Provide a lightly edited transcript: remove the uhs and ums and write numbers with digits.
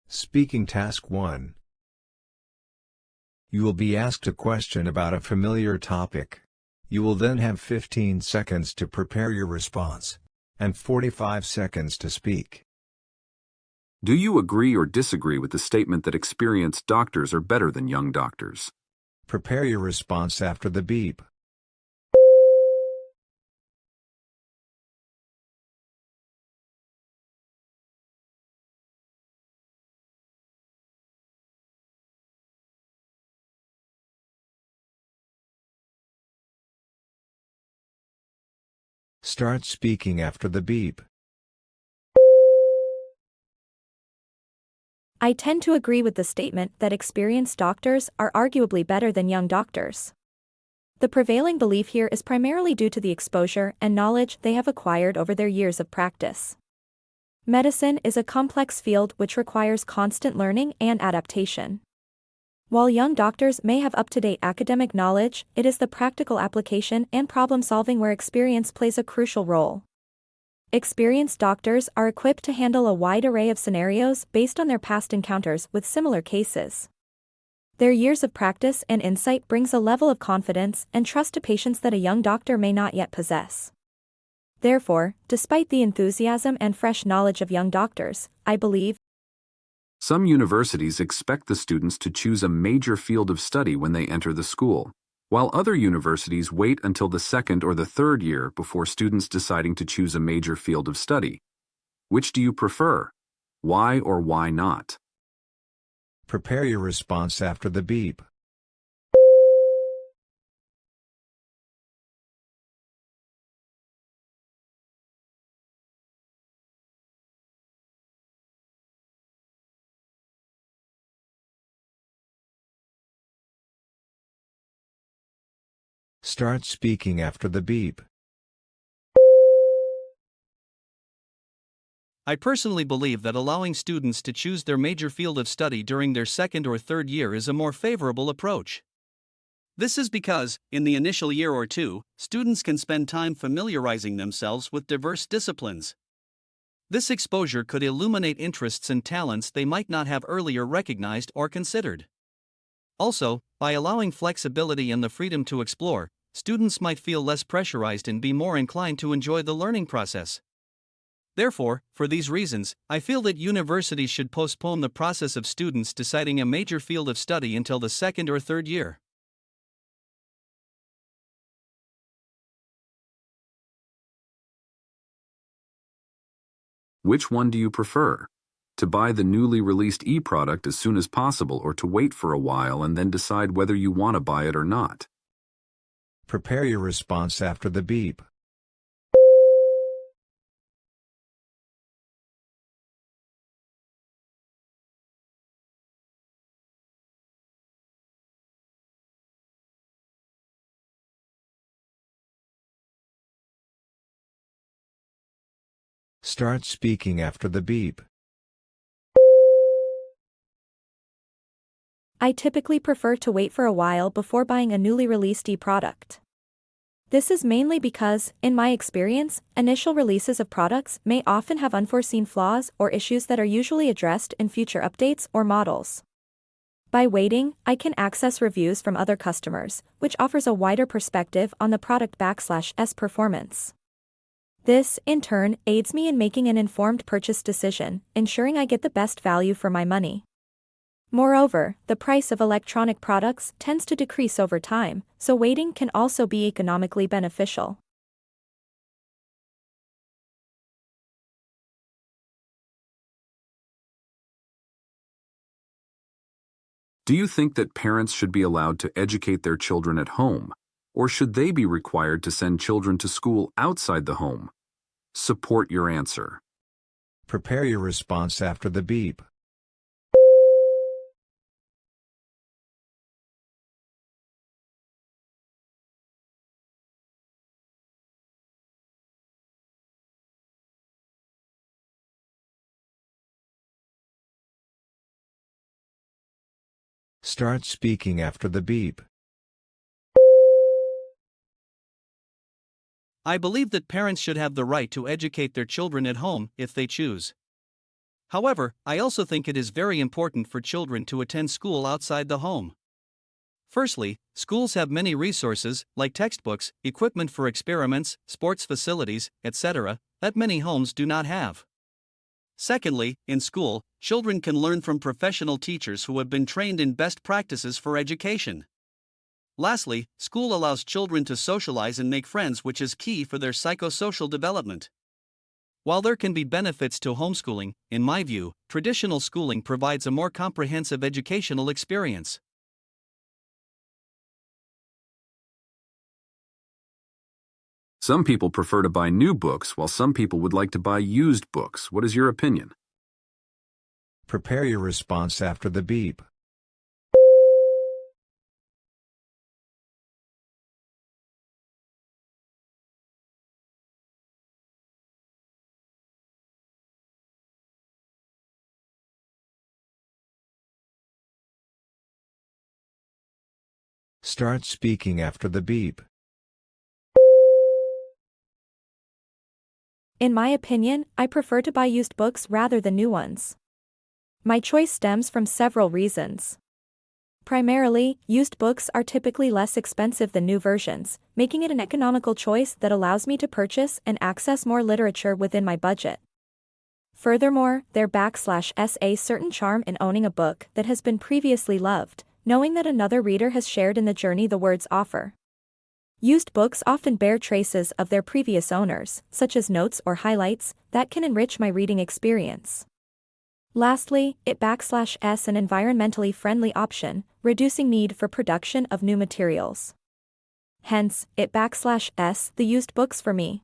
Speaking Task 1. You will be asked a question about a familiar topic. You will then have 15 seconds to prepare your response, and 45 seconds to speak. Do you agree or disagree with the statement that experienced doctors are better than young doctors? Prepare your response after the beep. Start speaking after the beep. I tend to agree with the statement that experienced doctors are arguably better than young doctors. The prevailing belief here is primarily due to the exposure and knowledge they have acquired over their years of practice. Medicine is a complex field which requires constant learning and adaptation. While young doctors may have up-to-date academic knowledge, it is the practical application and problem-solving where experience plays a crucial role. Experienced doctors are equipped to handle a wide array of scenarios based on their past encounters with similar cases. Their years of practice and insight brings a level of confidence and trust to patients that a young doctor may not yet possess. Therefore, despite the enthusiasm and fresh knowledge of young doctors, I believe Some universities expect the students to choose a major field of study when they enter the school, while other universities wait until the second or the third year before students deciding to choose a major field of study. Which do you prefer? Why or why not? Prepare your response after the beep. Start speaking after the beep. I personally believe that allowing students to choose their major field of study during their second or third year is a more favorable approach. This is because, in the initial year or two, students can spend time familiarizing themselves with diverse disciplines. This exposure could illuminate interests and talents they might not have earlier recognized or considered. Also, by allowing flexibility and the freedom to explore, students might feel less pressurized and be more inclined to enjoy the learning process. Therefore, for these reasons, I feel that universities should postpone the process of students deciding a major field of study until the second or third year. Which one do you prefer? To buy the newly released e-product as soon as possible, or to wait for a while and then decide whether you want to buy it or not? Prepare your response after the beep. Start speaking after the beep. I typically prefer to wait for a while before buying a newly released e-product. This is mainly because, in my experience, initial releases of products may often have unforeseen flaws or issues that are usually addressed in future updates or models. By waiting, I can access reviews from other customers, which offers a wider perspective on the product/S performance. This, in turn, aids me in making an informed purchase decision, ensuring I get the best value for my money. Moreover, the price of electronic products tends to decrease over time, so waiting can also be economically beneficial. Do you think that parents should be allowed to educate their children at home, or should they be required to send children to school outside the home? Support your answer. Prepare your response after the beep. Start speaking after the beep. I believe that parents should have the right to educate their children at home if they choose. However, I also think it is very important for children to attend school outside the home. Firstly, schools have many resources, like textbooks, equipment for experiments, sports facilities, etc., that many homes do not have. Secondly, in school, children can learn from professional teachers who have been trained in best practices for education. Lastly, school allows children to socialize and make friends, which is key for their psychosocial development. While there can be benefits to homeschooling, in my view, traditional schooling provides a more comprehensive educational experience. Some people prefer to buy new books, while some people would like to buy used books. What is your opinion? Prepare your response after the beep. Start speaking after the beep. In my opinion, I prefer to buy used books rather than new ones. My choice stems from several reasons. Primarily, used books are typically less expensive than new versions, making it an economical choice that allows me to purchase and access more literature within my budget. Furthermore, there /s a certain charm in owning a book that has been previously loved, knowing that another reader has shared in the journey the words offer. Used books often bear traces of their previous owners, such as notes or highlights, that can enrich my reading experience. Lastly, it /s an environmentally friendly option, reducing need for production of new materials. Hence, it /s the used books for me.